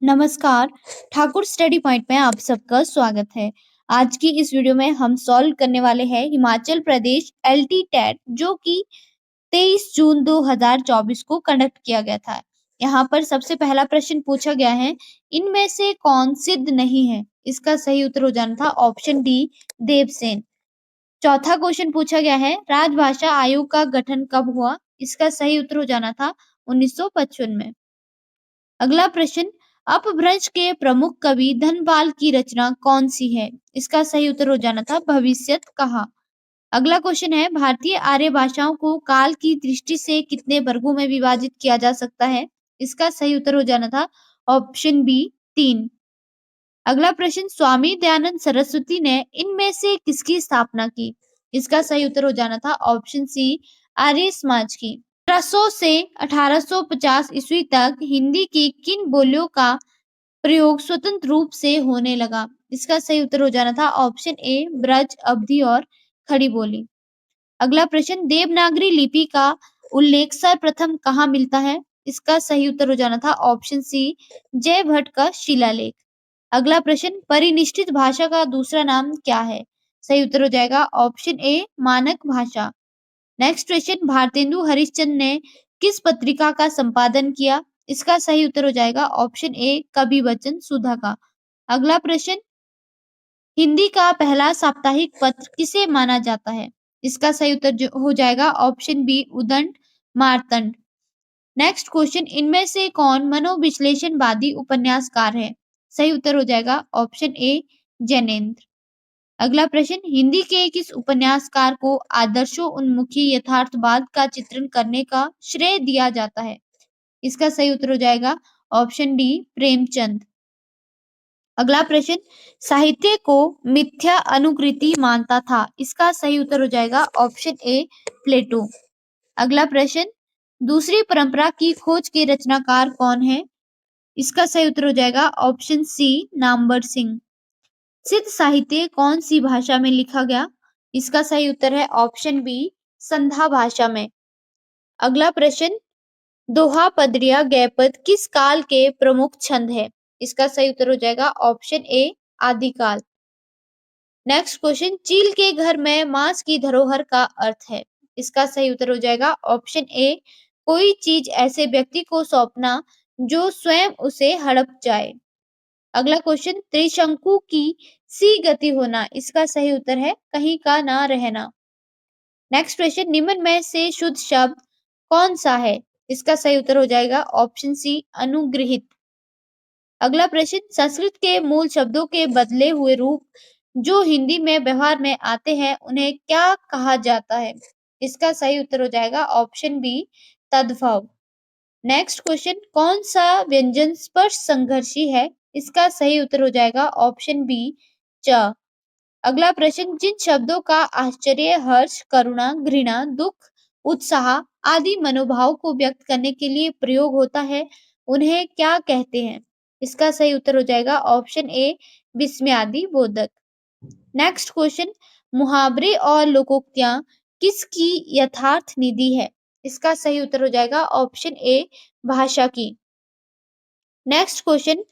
नमस्कार, Thakur study point में आप सबका स्वागत है। आज की इस वीडियो में हम सॉल्व करने वाले हैं हिमाचल प्रदेश एलटी टेट जो कि 23 जून 2024 को कंडक्ट किया गया था। यहाँ पर सबसे पहला प्रश्न पूछा गया है, इनमें से कौन सिद्ध नहीं है? इसका सही उत्तर हो जाना था ऑप्शन डी देवसेन। चौथा क्वेश्चन पूछा गया है, राजभाषा आयोग का गठन कब हुआ? इसका सही उत्तर हो जाना था 1955 में। अगला प्रश्न, अपभ्रंश के प्रमुख कवि धनपाल की रचना कौन सी है? इसका सही उत्तर हो जाना था भविष्यत कहा। अगला क्वेश्चन है, भारतीय आर्य भाषाओं को काल की दृष्टि से कितने वर्गों में विभाजित किया जा सकता है? इसका सही उत्तर हो जाना था ऑप्शन बी 3। अगला प्रश्न, स्वामी दयानंद सरस्वती ने इनमें से किसकी स्थापना की? इसका सही उत्तर हो जाना था ऑप्शन सी आर्य समाज की। 1700 से 1850 ईस्वी तक हिंदी की किन बोलियों का प्रयोग स्वतंत्र रूप से होने लगा? इसका सही उत्तर हो जाना था ऑप्शन ए ब्रज, अवधी और खड़ी बोली। अगला प्रश्न, देवनागरी लिपि का उल्लेख सर्वप्रथम कहाँ मिलता है? इसका सही उत्तर हो जाना था ऑप्शन सी जयभट्ट का शिलालेख। अगला प्रश्न, परिनिष्ठित भाषा का दूसरा नाम क्या है? सही उत्तर हो जाएगा ऑप्शन ए मानक भाषा। नेक्स्ट क्वेश्चन, भारतेंदु हरिश्चंद्र ने किस पत्रिका का संपादन किया? इसका सही उत्तर हो जाएगा ऑप्शन ए कवि वचन सुधा का। अगला प्रश्न, हिंदी का पहला साप्ताहिक पत्र किसे माना जाता है? इसका सही उत्तर हो जाएगा ऑप्शन बी उदंड मार्तंड। नेक्स्ट क्वेश्चन, इनमें से कौन मनोविश्लेषणवादी उपन्यासकार है? सही उत्तर हो जाएगा ऑप्शन ए जैनेन्द्र। अगला प्रश्न, हिंदी के किस उपन्यासकार को आदर्शों उन्मुखी यथार्थवाद का चित्रण करने का श्रेय दिया जाता है? इसका सही उत्तर हो जाएगा ऑप्शन डी प्रेमचंद। अगला प्रश्न, साहित्य को मिथ्या अनुकृति मानता था, इसका सही उत्तर हो जाएगा ऑप्शन ए प्लेटो। अगला प्रश्न, दूसरी परंपरा की खोज के रचनाकार कौन है? इसका सही उत्तर हो जाएगा ऑप्शन सी नामवर सिंह। सिद्ध साहित्य कौन सी भाषा में लिखा गया? इसका सही उत्तर है ऑप्शन बी संधा भाषा में। अगला प्रश्न, दोहा, पदरिया, गैपद किस काल के प्रमुख छंद है? इसका सही उत्तर हो जाएगा ऑप्शन ए आदिकाल। नेक्स्ट क्वेश्चन, चील के घर में मांस की धरोहर का अर्थ है? इसका सही उत्तर हो जाएगा ऑप्शन ए कोई चीज ऐसे व्यक्ति को सौंपना जो स्वयं उसे हड़प जाए। अगला क्वेश्चन, त्रिशंकु की सी गति होना, इसका सही उत्तर है कहीं का ना रहना। नेक्स्ट क्वेश्चन, निम्न में से शुद्ध शब्द कौन सा है? इसका सही उत्तर हो जाएगा ऑप्शन सी अनुग्रहित। अगला प्रश्न, संस्कृत के मूल शब्दों के बदले हुए रूप जो हिंदी में व्यवहार में आते हैं उन्हें क्या कहा जाता है? इसका सही उत्तर हो जाएगा ऑप्शन बी तद्भव। नेक्स्ट क्वेश्चन, कौन सा व्यंजन स्पर्श संघर्षी है? इसका सही उत्तर हो जाएगा ऑप्शन बी च। अगला प्रश्न, जिन शब्दों का आश्चर्य, हर्ष, करुणा, घृणा, दुख, उत्साह आदि मनोभाव को व्यक्त करने के लिए प्रयोग होता है उन्हें क्या कहते हैं? इसका सही उत्तर हो जाएगा ऑप्शन ए विस्मयादि बोधक। नेक्स्ट क्वेश्चन, मुहावरे और लोकोक्तियां किसकी यथार्थ निधि है? इसका सही उत्तर हो जाएगा ऑप्शन ए भाषा की। नेक्स्ट क्वेश्चन,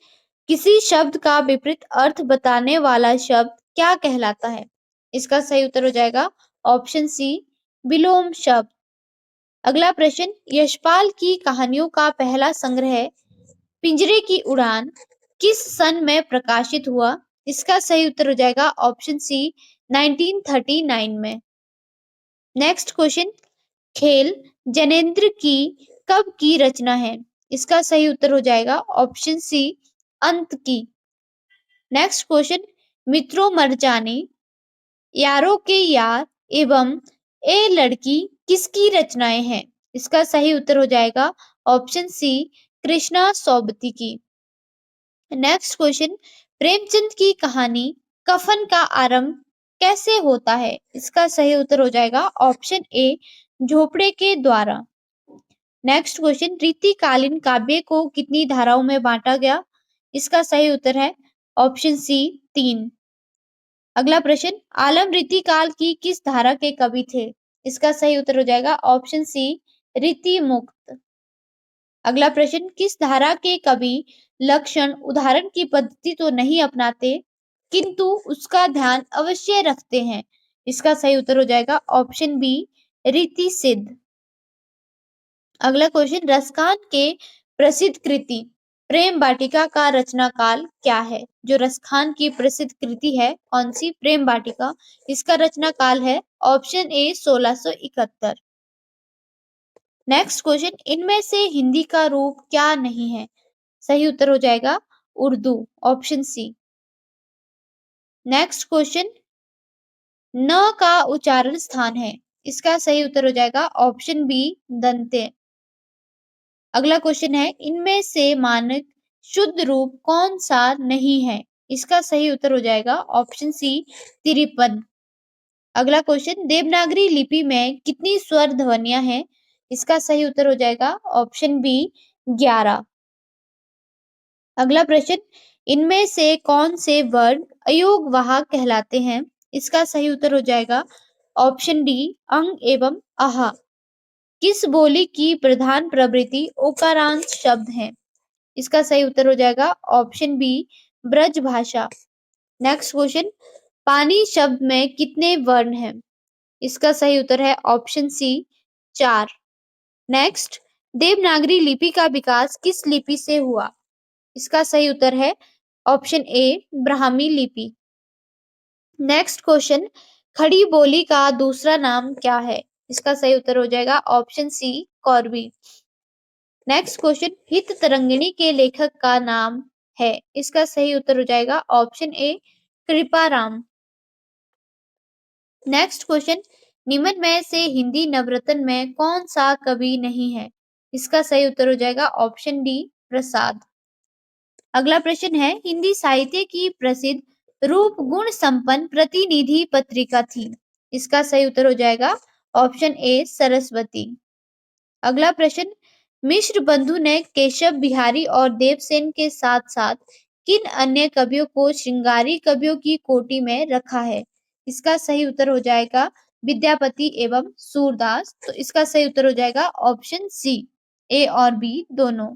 किसी शब्द का विपरीत अर्थ बताने वाला शब्द क्या कहलाता है? इसका सही उत्तर हो जाएगा ऑप्शन सी विलोम शब्द। अगला प्रश्न, यशपाल की कहानियों का पहला संग्रह पिंजरे की उड़ान किस सन में प्रकाशित हुआ? इसका सही उत्तर हो जाएगा ऑप्शन सी 1939 में। नेक्स्ट क्वेश्चन, खेल जैनेन्द्र की कब की रचना है? इसका सही उत्तर हो जाएगा ऑप्शन सी अंत की। नेक्स्ट क्वेश्चन, मित्रों मर जाने, यारों के यार एवं ए लड़की किसकी रचनाएं हैं? इसका सही उत्तर हो जाएगा ऑप्शन सी कृष्णा सौबती की। नेक्स्ट क्वेश्चन, प्रेमचंद की कहानी कफन का आरंभ कैसे होता है? इसका सही उत्तर हो जाएगा ऑप्शन ए झोपड़े के द्वारा। नेक्स्ट क्वेश्चन, रीतिकालीन काव्य को कितनी धाराओं में बांटा गया? इसका सही उत्तर है ऑप्शन सी 3। अगला प्रश्न, आलम रीतिकाल की किस धारा के कवि थे? इसका सही उत्तर हो जाएगा ऑप्शन सी रीति मुक्त। अगला प्रश्न, किस धारा के कवि लक्षण उदाहरण की पद्धति तो नहीं अपनाते किंतु उसका ध्यान अवश्य रखते हैं? इसका सही उत्तर हो जाएगा ऑप्शन बी, रीति सिद्ध। अगला क्वेश्चन, रसखान के प्रसिद्ध कृति प्रेम वाटिका का रचना काल क्या है? जो रसखान की प्रसिद्ध कृति है कौन सी? प्रेम वाटिका। इसका रचना काल है ऑप्शन ए 1671। नेक्स्ट क्वेश्चन, इनमें से हिंदी का रूप क्या नहीं है? सही उत्तर हो जाएगा Urdu, option C. Next question, न का उच्चारण स्थान है? इसका सही उत्तर हो जाएगा ऑप्शन बी, दंते। अगला क्वेश्चन है, इनमें से मानक शुद्ध रूप कौन सा नहीं है? इसका सही उत्तर हो जाएगा ऑप्शन सी, 53। अगला क्वेश्चन, देवनागरी लिपि में कितनी स्वर ध्वनियां हैं? इसका सही उत्तर हो जाएगा ऑप्शन बी, 11। अगला प्रश्न, इनमें से कौन से वर्ण अयोगवाहक कहलाते हैं? इसका सही उत्तर हो जाएगा ऑप्शन डी, अंग एवं आहा। किस बोली की प्रधान प्रवृत्ति ओकारांत शब्द है? इसका सही उत्तर हो जाएगा ऑप्शन बी, ब्रज भाषा। नेक्स्ट क्वेश्चन, पानी शब्द में कितने वर्ण हैं? इसका सही उत्तर है ऑप्शन सी, 4। नेक्स्ट, देवनागरी लिपि का विकास किस लिपि से हुआ? इसका सही उत्तर है ऑप्शन ए, ब्राह्मी लिपि। नेक्स्ट क्वेश्चन, खड़ी बोली का दूसरा नाम क्या है? इसका सही उत्तर हो जाएगा ऑप्शन सी, कौरवी। नेक्स्ट क्वेश्चन, हित तरंगिणी के लेखक का नाम है? इसका सही उत्तर हो जाएगा option A, Kriparam. Next question, निम्न में से हिंदी नवरत्न में कौन सा कवि नहीं है? इसका सही उत्तर हो जाएगा ऑप्शन डी, प्रसाद। अगला प्रश्न है, हिंदी साहित्य की प्रसिद्ध रूप गुण संपन्न प्रतिनिधि पत्रिका थी? इसका सही उत्तर हो जाएगा ऑप्शन ए, सरस्वती। अगला प्रश्न, मिश्र बंधु ने केशव बिहारी और देवसेन के साथ साथ किन अन्य कवियों को श्रृंगारी कवियों की कोटि में रखा है? इसका सही उत्तर हो जाएगा विद्यापति एवं सूरदास। तो इसका सही उत्तर हो जाएगा ऑप्शन सी, ए और बी दोनों।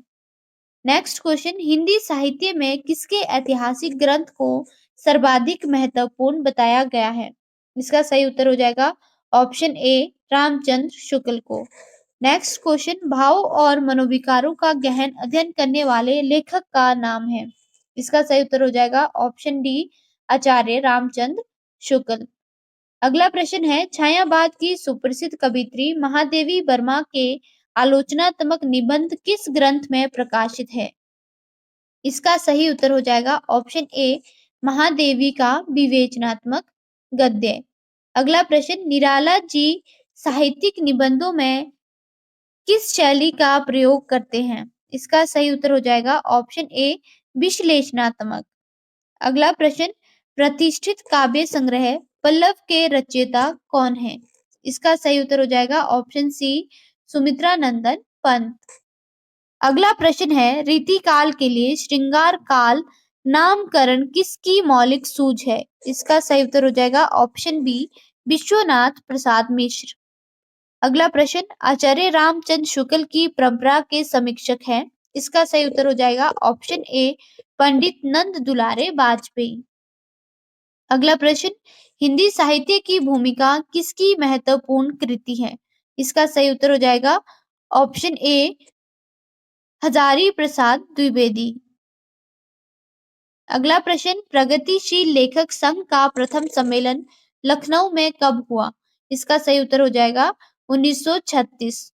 नेक्स्ट क्वेश्चन, हिंदी साहित्य में किसके ऐतिहासिक ग्रंथ को सर्वाधिक महत्वपूर्ण बताया गया है? इसका सही उत्तर हो जाएगा ऑप्शन ए, रामचंद्र शुक्ल को। नेक्स्ट क्वेश्चन, भाव और मनोविकारों का गहन अध्ययन करने वाले लेखक का नाम है? इसका सही उत्तर हो जाएगा ऑप्शन डी, आचार्य रामचंद्र शुक्ल। अगला प्रश्न है, छायावाद की सुप्रसिद्ध कवियत्री महादेवी वर्मा के आलोचनात्मक निबंध किस ग्रंथ में प्रकाशित है? इसका सही उत्तर हो जाएगा ऑप्शन ए, महादेवी का विवेचनात्मक गद्य। अगला प्रश्न, निराला जी साहित्यिक निबंधों में किस शैली का प्रयोग करते हैं? इसका सही उत्तर हो जाएगा ऑप्शन ए, विश्लेषणात्मक। अगला प्रश्न, प्रतिष्ठित काव्य संग्रह पल्लव के रचयिता कौन है? इसका सही उत्तर हो जाएगा ऑप्शन सी, सुमित्रा नंदन पंत। अगला प्रश्न है, रीति काल के लिए श्रृंगार काल नामकरण किसकी मौलिक सूझ है? इसका सही उत्तर हो जाएगा ऑप्शन बी, विश्वनाथ प्रसाद मिश्र। अगला प्रश्न, आचार्य रामचंद्र शुक्ल की परंपरा के समीक्षक हैं? इसका सही उत्तर हो जाएगा ऑप्शन ए, पंडित नंद दुलारे वाजपेयी। अगला प्रश्न, हिंदी साहित्य की भूमिका किसकी महत्वपूर्ण कृति है? इसका सही उत्तर हो जाएगा ऑप्शन ए, हजारी प्रसाद द्विवेदी। अगला प्रश्न, प्रगतिशील लेखक संघ का प्रथम सम्मेलन लखनऊ में कब हुआ? इसका सही उत्तर हो जाएगा 1936।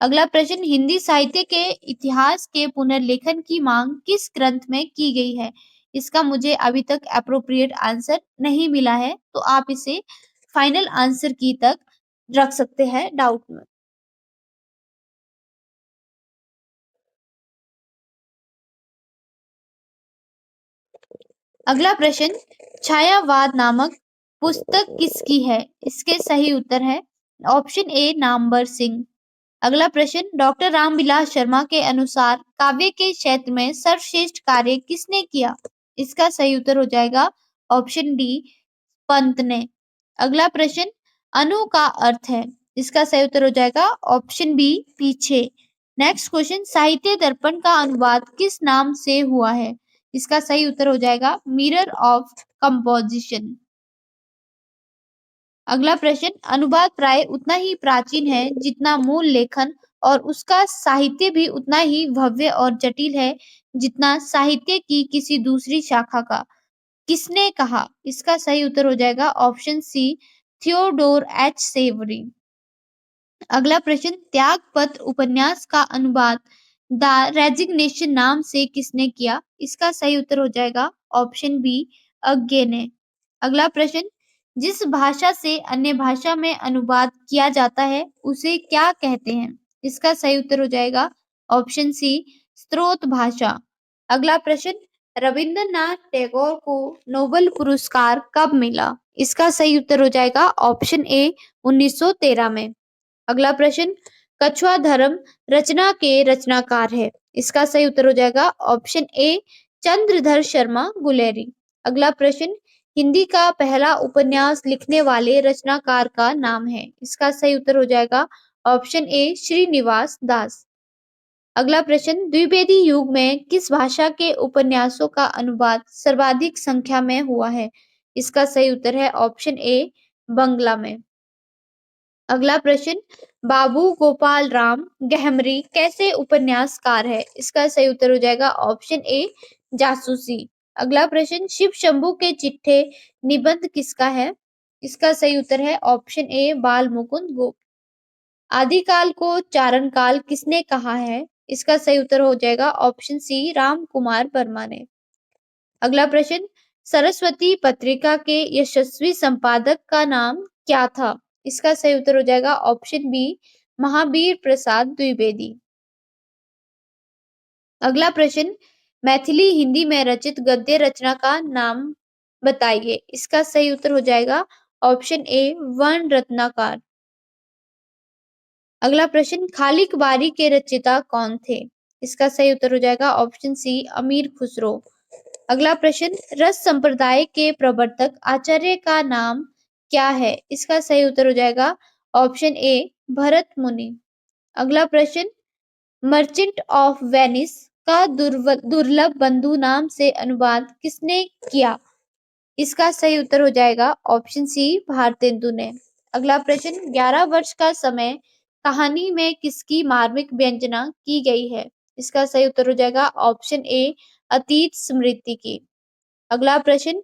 अगला प्रश्न, हिंदी साहित्य के इतिहास के पुनर्लेखन की मांग किस ग्रंथ में की गई है? इसका मुझे अभी तक एप्रोप्रिएट आंसर नहीं मिला है, तो आप इसे फाइनल आंसर की तक रख सकते हैं डाउट में। अगला प्रश्न, छायावाद नामक पुस्तक किसकी है? इसके सही उत्तर है ऑप्शन ए, नामवर सिंह। अगला प्रश्न, डॉक्टर रामविलास शर्मा के अनुसार काव्य के क्षेत्र में सर्वश्रेष्ठ कार्य किसने किया? इसका सही उत्तर हो जाएगा ऑप्शन डी, पंत ने। अगला प्रश्न, अनु का अर्थ है? इसका सही उत्तर हो जाएगा ऑप्शन बी, पीछे। नेक्स्ट क्वेश्चन, साहित्य दर्पण का अनुवाद किस नाम से हुआ है? इसका सही उत्तर हो जाएगा मिरर ऑफ कंपोजिशन। अगला प्रश्न, अनुवाद प्राय उतना ही प्राचीन है जितना मूल लेखन और उसका साहित्य भी उतना ही भव्य और जटिल है जितना साहित्य की किसी दूसरी शाखा का। किसने कहा? इसका सही उत्तर हो जाएगा option C, Theodore H Savory. अगला प्रश्न, त्यागपत्र उपन्यास का अनुवाद द रेजिग्नेशन नाम से किसने किया? इसका सही उत्तर हो जाएगा ऑप्शन बी, अज्ञे ने। अगला प्रश्न, जिस भाषा से अन्य भाषा में अनुवाद किया जाता है उसे क्या कहते हैं? इसका सही उत्तर हो जाएगा ऑप्शन सी, स्रोत भाषा। अगला प्रश्न, रविंद्रनाथ टैगोर को नोबेल पुरस्कार कब मिला? इसका सही उत्तर हो जाएगा ऑप्शन ए, 1913 में। अगला प्रश्न, कछुआ धर्म रचना के रचनाकार है? इसका सही उत्तर हो जाएगा ऑप्शन ए, चंद्रधर शर्मा गुलेरी। अगला प्रश्न, हिंदी का पहला उपन्यास लिखने वाले रचनाकार का नाम है? इसका सही उत्तर हो जाएगा ऑप्शन ए, श्रीनिवास दास। अगला प्रश्न, द्विवेदी युग में किस भाषा के उपन्यासों का अनुवाद सर्वाधिक संख्या में हुआ है? इसका सही उत्तर है ऑप्शन ए, बंगला में। अगला प्रश्न, बाबू गोपाल राम गहमरी कैसे उपन्यासकार है? इसका सही उत्तर हो जाएगा ऑप्शन ए, जासूसी। अगला प्रश्न, शिव शंभू के चिट्ठे निबंध किसका है? इसका सही उत्तर है ऑप्शन ए, बाल मुकुंद गोप। आदिकाल को चारण काल किसने कहा है? इसका सही उत्तर हो जाएगा ऑप्शन सी, राम कुमार वर्मा ने। अगला प्रश्न, सरस्वती पत्रिका के यशस्वी संपादक का नाम क्या था? इसका सही उत्तर हो जाएगा ऑप्शन बी, महावीर प्रसाद द्विवेदी। अगला प्रश्न, मैथिली हिंदी में रचित गद्य रचना का नाम बताइए। इसका सही उत्तर हो जाएगा ऑप्शन ए, वर्ण रत्नाकर। अगला प्रश्न, खालिक बारी के रचयिता कौन थे? इसका सही उत्तर हो जाएगा ऑप्शन सी, अमीर खुसरो। अगला प्रश्न, रस संप्रदाय के प्रवर्तक आचार्य का नाम क्या है? इसका सही उत्तर हो जाएगा ऑप्शन ए, भरत मुनि। अगला प्रश्न, मर्चेंट ऑफ वेनिस का दुर्लभ बंधु नाम से अनुवाद किसने किया? इसका सही उत्तर हो जाएगा ऑप्शन सी, भारतेंदु ने। अगला प्रश्न, 11 वर्ष का समय कहानी में किसकी मार्मिक व्यंजना की गई है? इसका सही उत्तर हो जाएगा ऑप्शन ए, अतीत स्मृति की। अगला प्रश्न,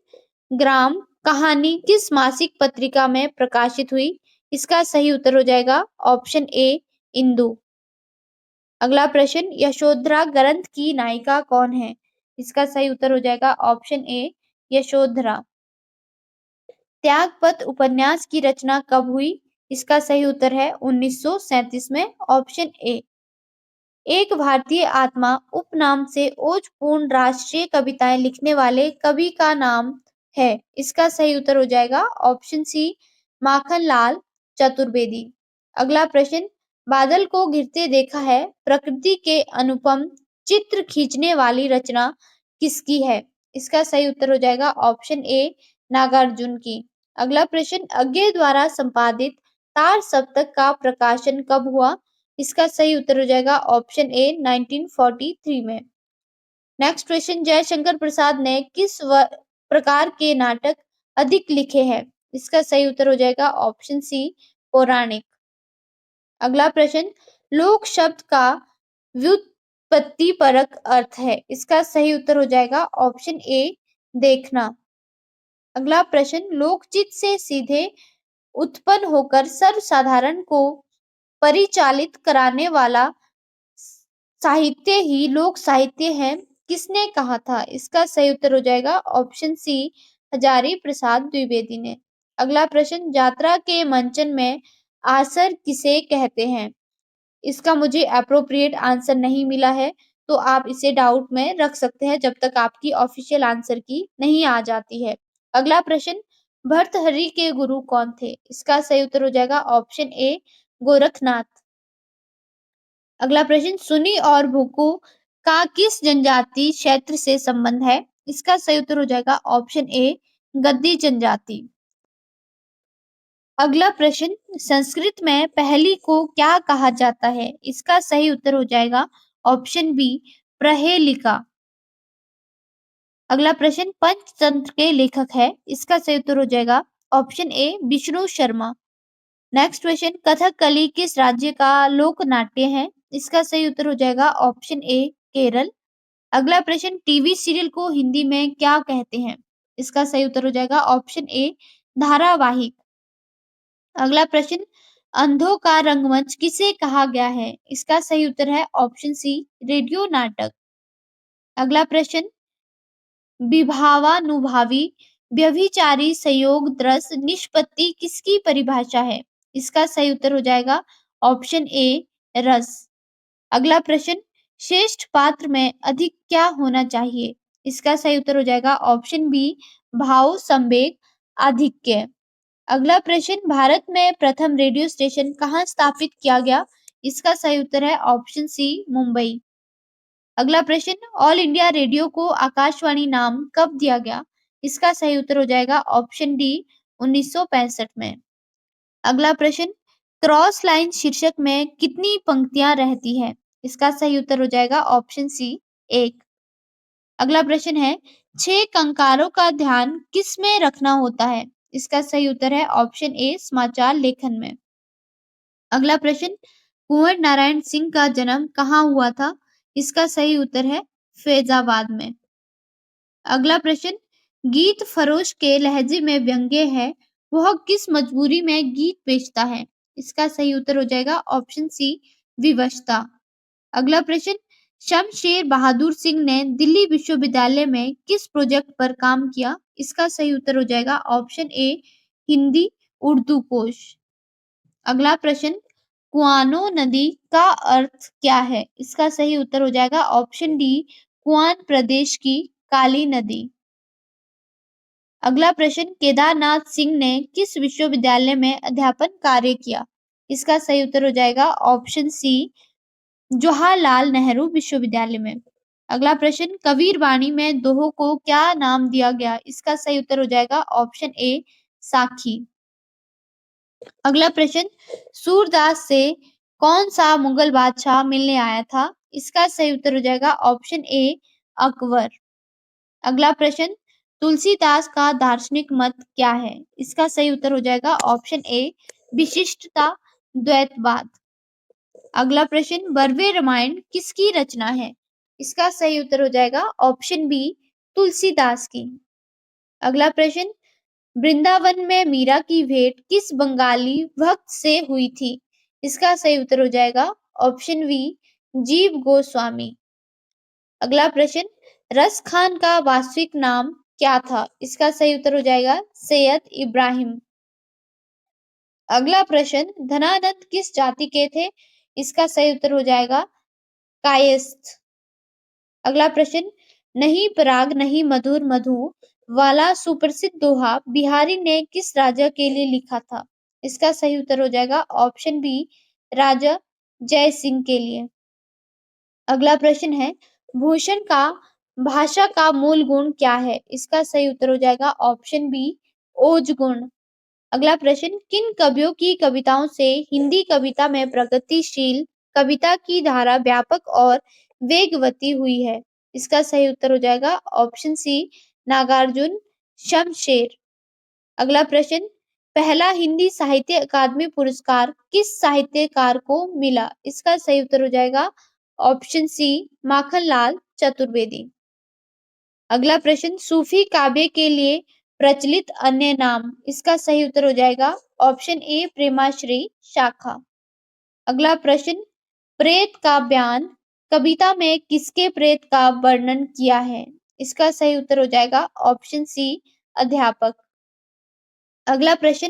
ग्राम कहानी किस मासिक पत्रिका में प्रकाशित हुई? इसका सही उत्तर हो जाएगा ऑप्शन ए, इंदु। अगला प्रश्न, यशोधरा ग्रंथ की नायिका कौन है? इसका सही उत्तर हो जाएगा ऑप्शन ए, यशोधरा। त्यागपत्र उपन्यास की रचना कब हुई? इसका सही उत्तर है 1937 में, ऑप्शन ए। एक भारतीय आत्मा उपनाम से ओजपूर्ण राष्ट्रीय कविताएं लिखने वाले कवि का नाम है? इसका सही उत्तर हो जाएगा ऑप्शन सी, माखनलाल चतुर्वेदी। अगला प्रश्न, बादल को घिरते देखा है प्रकृति के अनुपम चित्र खींचने वाली रचना किसकी है? इसका सही उत्तर हो जाएगा ऑप्शन ए, नागार्जुन की। अगला प्रश्न, अज्ञे द्वारा संपादित तार सप्तक का प्रकाशन कब हुआ? इसका सही उत्तर हो जाएगा ऑप्शन ए, 1943 में। नेक्स्ट क्वेश्चन, जयशंकर प्रसाद ने किस प्रकार के नाटक अधिक लिखे हैं? इसका सही उत्तर हो जाएगा ऑप्शन सी, पौराणिक। अगला प्रश्न, लोक शब्द का व्युत्पत्ति परक अर्थ है? इसका सही उत्तर हो जाएगा ऑप्शन ए, देखना। अगला प्रश्न, लोकचित से सीधे उत्पन्न होकर सर्वसाधारण को परिचालित कराने वाला साहित्य ही लोक साहित्य है, किसने कहा था? इसका सही उत्तर हो जाएगा ऑप्शन सी, हजारी प्रसाद द्विवेदी ने। अगला प्रश्न, यात्रा के मंचन में आसर किसे कहते हैं? इसका मुझे एप्रोप्रिएट आंसर नहीं मिला है, तो आप इसे डाउट में रख सकते हैं जब तक आपकी ऑफिशियल आंसर की नहीं आ जाती है। अगला प्रश्न, भर्तृहरि के गुरु कौन थे? इसका सही उत्तर हो जाएगा ऑप्शन ए, गोरखनाथ। अगला प्रश्न, सुनी और भूकू का किस जनजाति क्षेत्र से संबंध है? इसका सही उत्तर हो जाएगा ऑप्शन ए, गद्दी जनजाति। अगला प्रश्न, संस्कृत में पहली को क्या कहा जाता है? इसका सही उत्तर हो जाएगा ऑप्शन बी, प्रहेलिका। अगला प्रश्न, पंचतंत्र के लेखक है, इसका सही उत्तर हो जाएगा option A, Vishnu Sharma. Next question, Kathakali किस राज्य का लोक नाट्य है? इसका सही उत्तर हो जाएगा ऑप्शन ए, केरल। अगला प्रश्न, टीवी सीरियल को हिंदी में क्या कहते हैं? इसका सही उत्तर हो जाएगा ऑप्शन ए, धारावाहिक। अगला प्रश्न, अंधों का रंगमंच किसे कहा गया है? इसका सही उत्तर है ऑप्शन सी, रेडियो नाटक। अगला प्रश्न, विभावानुभावी व्यभिचारी संयोग दृश निष्पत्ति किसकी परिभाषा है? इसका सही उत्तर हो जाएगा ऑप्शन ए, रस। अगला प्रश्न, श्रेष्ठ पात्र में अधिक क्या होना चाहिए? इसका सही उत्तर हो जाएगा ऑप्शन बी, भाव संवेग आधिक्य। अगला प्रश्न, भारत में प्रथम रेडियो स्टेशन कहाँ स्थापित किया गया? इसका सही उत्तर है ऑप्शन सी, मुंबई। अगला प्रश्न, ऑल इंडिया रेडियो को आकाशवाणी नाम कब दिया गया? इसका सही उत्तर हो जाएगा ऑप्शन डी, 1965 में। अगला प्रश्न, क्रॉस लाइन शीर्षक में कितनी पंक्तियां रहती है? इसका सही उत्तर हो जाएगा ऑप्शन सी, 1। अगला प्रश्न है, 6 कंकारों का ध्यान किस में रखना होता है? इसका सही उत्तर है ऑप्शन ए, समाचार लेखन में। अगला प्रश्न, कुंवर नारायण सिंह का जन्म कहाँ हुआ था? इसका सही उत्तर है फैजाबाद में। अगला प्रश्न, गीत फरोश के लहजे में व्यंग्य है, वह किस मजबूरी में गीत बेचता है? इसका सही उत्तर हो जाएगा ऑप्शन सी, विवशता। अगला प्रश्न, शमशेर बहादुर सिंह ने दिल्ली विश्वविद्यालय में किस प्रोजेक्ट पर काम किया? इसका सही उत्तर हो जाएगा ऑप्शन ए, हिंदी उर्दू कोश। अगला प्रश्न, कुआनो नदी का अर्थ क्या है? इसका सही उत्तर हो जाएगा ऑप्शन डी, कुआन प्रदेश की काली नदी। अगला प्रश्न, केदारनाथ सिंह ने किस विश्वविद्यालय में अध्यापन कार्य किया? इसका सही उत्तर हो जाएगा ऑप्शन सी, जवाहरलाल नेहरू विश्वविद्यालय में। अगला प्रश्न, कबीर वाणी में दोहो को क्या नाम दिया गया? इसका सही उत्तर हो जाएगा ऑप्शन ए, साखी। अगला प्रश्न, सूरदास से कौन सा मुगल बादशाह मिलने आया था? इसका सही उत्तर हो जाएगा ऑप्शन ए, अकबर। अगला प्रश्न, तुलसीदास का दार्शनिक मत क्या है? इसका सही उत्तर हो जाएगा ऑप्शन ए, विशिष्टता द्वैतवाद। अगला प्रश्न, बरवे रामायण किसकी रचना है? इसका सही उत्तर हो जाएगा ऑप्शन बी, तुलसीदास की। अगला प्रश्न, वृंदावन में मीरा की भेंट किस बंगाली भक्त से हुई थी? इसका सही उत्तर हो जाएगा ऑप्शन बी, जीव गोस्वामी। अगला प्रश्न, रस खान का वास्तविक नाम क्या था? इसका सही उत्तर हो जाएगा सैयद इब्राहिम। अगला प्रश्न, धनानंद किस जाति के थे? इसका सही उत्तर हो जाएगा कायस्थ। अगला प्रश्न, नहीं पराग नहीं मधुर मधु वाला सुप्रसिद्ध दोहा बिहारी ने किस राजा के लिए लिखा था? इसका सही उत्तर हो जाएगा ऑप्शन बी, राजा जय सिंह के लिए। अगला प्रश्न है, भूषण का भाषा का मूल गुण क्या है? इसका सही उत्तर हो जाएगा ऑप्शन बी, ओज गुण। अगला प्रश्न, किन कवियों की कविताओं से हिंदी कविता में प्रगतिशील कविता की धारा व्यापक और वेगवती हुई है? इसका सही उत्तर हो जाएगा ऑप्शन सी, नागार्जुन शमशेर। अगला प्रश्न, पहला हिंदी साहित्य अकादमी पुरस्कार किस साहित्यकार को मिला? इसका सही उत्तर हो जाएगा ऑप्शन सी, माखनलाल चतुर्वेदी। अगला प्रश्न, सूफी काव्य के लिए प्रचलित अन्य नाम? इसका सही उत्तर हो जाएगा ऑप्शन ए, प्रेमाश्री शाखा। अगला प्रश्न, प्रेत का बयान कविता में किसके प्रेत का वर्णन किया है? इसका सही उत्तर हो जाएगा ऑप्शन सी, अध्यापक। अगला प्रश्न,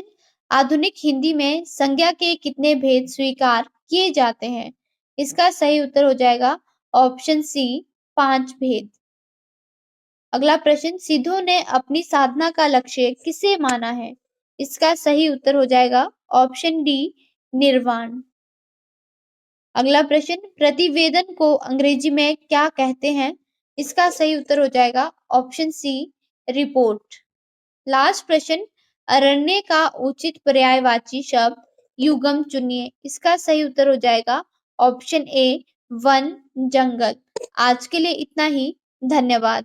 आधुनिक हिंदी में संज्ञा के कितने भेद स्वीकार किए जाते हैं? इसका सही उत्तर हो जाएगा ऑप्शन सी, 5 भेद। अगला प्रश्न, सिद्धों ने अपनी साधना का लक्ष्य किसे माना है? इसका सही उत्तर हो जाएगा ऑप्शन डी, निर्वाण। अगला प्रश्न, प्रतिवेदन को अंग्रेजी में क्या कहते हैं? इसका सही उत्तर हो जाएगा ऑप्शन सी, रिपोर्ट। लास्ट प्रश्न, अरण्य का उचित पर्यायवाची शब्द युगम चुनिए। इसका सही उत्तर हो जाएगा ऑप्शन ए वन, जंगल। आज के लिए इतना ही। धन्यवाद।